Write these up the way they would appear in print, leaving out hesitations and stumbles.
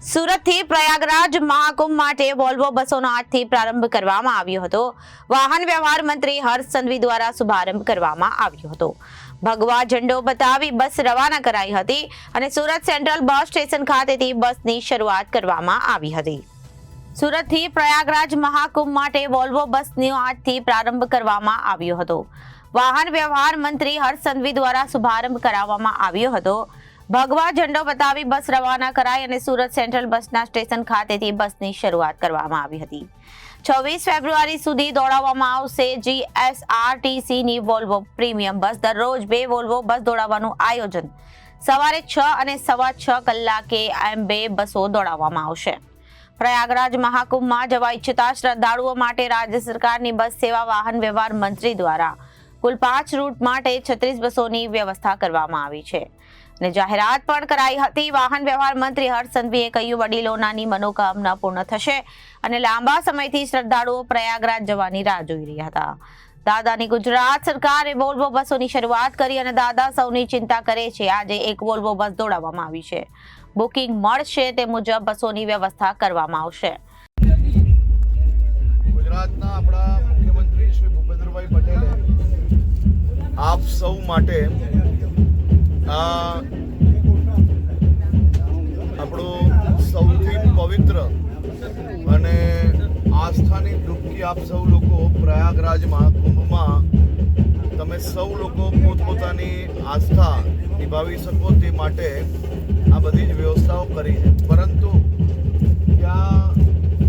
સુરતથી પ્રયાગરાજ મહાકુંભ માટે વોલ્વો બસોનો આજથી પ્રારંભ કરવામાં આવ્યો હતો। વાહન વ્યવહાર મંત્રી હર્ષ સંઘવી દ્વારા શુભારંભ કરવામાં આવ્યો હતો। ભગવા ઝંડો બતાવી બસ રવાના કરાઈ હતી અને સુરત સેન્ટ્રલ બસ સ્ટેશન ખાતેથી બસની શરૂઆત કરવામાં આવી હતી। સુરતથી પ્રયાગરાજ મહાકુંભ માટે વોલ્વો બસનો આજથી પ્રારંભ કરવામાં આવ્યો હતો। વાહન વ્યવહાર મંત્રી હર્ષ સંઘવી દ્વારા શુભારંભ કરાવવામાં આવ્યો હતો। ભગવા ઝંડો બતાવી બસ રવાના કરાઈ અને સુરત સેન્ટ્રલ બસના સ્ટેશન ખાતેથી બસની શરૂઆત કરવામાં આવી હતી। 26 ફેબ્રુઆરી સુધી દોડાવવામાં આવશે જીએસઆરટીસીની વોલ્વો પ્રીમિયમ બસ। દરરોજ 2 વોલ્વો બસ દોડાવવાનું આયોજન। સવારે 6 અને સવા 6 કલાકે એમ 2 બસો દોડાવવામાં આવશે। પ્રયાગરાજ મહાકુંભમાં જવા ઈચ્છતા શ્રદ્ધાળુઓ માટે રાજ્ય સરકારની બસ સેવા વાહન વ્યવહાર મંત્રી દ્વારા કુલ 5 રૂટ માટે 36 બસોની વ્યવસ્થા કરવામાં આવી છે અને જાહેરાત પણ કરાઈ હતી। વાહન વ્યવહાર મંત્રી હર્ષ સંઘવીએ કહ્યું, વડીલોની મનોકામના પૂર્ણ થશે અને લાંબા સમયથી શ્રદ્ધાળુઓ પ્રયાગરાજ જવાની રાહ જોઈ રહ્યા હતા। દાદાની ગુજરાત સરકારે વોલ્વો બસોની શરૂઆત કરી અને દાદા સૌની ચિંતા કરે છે। આજે એક વોલ્વો બસ દોડાવવામાં આવી છે। બુકિંગ મળશે તે મુજબ બસોની વ્યવસ્થા કરવામાં આવશે। ગુજરાતના આપણા મુખ્યમંત્રી શ્રી ભૂપેન્દ્રભાઈ પટેલે આપ સૌ માટે આપણું સૌથી પવિત્ર અને આસ્થાની ડૂબકી આપ સૌ લોકો પ્રયાગરાજ મહાકુંભમાં તમે સૌ લોકો પોતપોતાની આસ્થા નિભાવી શકો તે માટે આ બધી જ વ્યવસ્થાઓ કરી છે। પરંતુ ત્યાં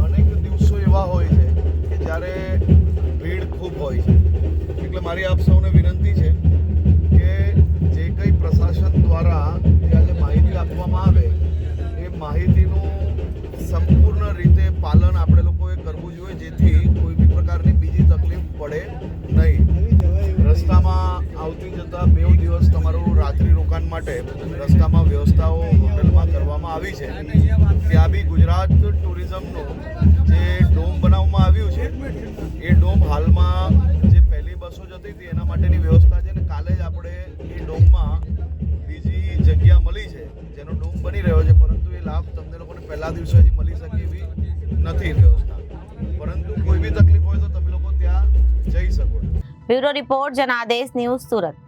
અનેક દિવસો એવા હોય છે કે જ્યારે ભીડ ખૂબ હોય છે। એટલે મારી આપ સૌને વિનંતી છે કે જે કંઈ પ્રશાસન દ્વારા આજે માહિતી આપવામાં આવે એ માહિતીનું સંપૂર્ણ રીતે પાલન આપણે લોકોએ કરવું જોઈએ, જેથી કોઈ બી પ્રકારની બીજી તકલીફ પડે નહીં। રસ્તામાં આવતી જતા 2 દિવસ તમારું રાત્રિ રોકાણ માટે રસ્તામાં વ્યવસ્થાઓ હોટલમાં કરવામાં આવી છે। ત્યાં બી ગુજરાત ટુરિઝમનું જે ડોમ બનાવવામાં આવ્યું છે એ ડોમ હાલમાં જે પહેલી બસો જતી હતી એના માટેની વ્યવસ્થા છે ને કાલે જ આપણે એ ડોમમાં બીજી જગ્યા મળી છે જેનો ડોમ બની રહ્યો છે, પરંતુ એ લાભ તમને લોકોને પહેલા દિવસે હજી મળી શકે એવી નથી વ્યવસ્થા। પરંતુ કોઈ બી તકલીફ હોય તો તમે લોકો ત્યાં જઈ શકો છો। Bureau report, Janadesh news, Surat.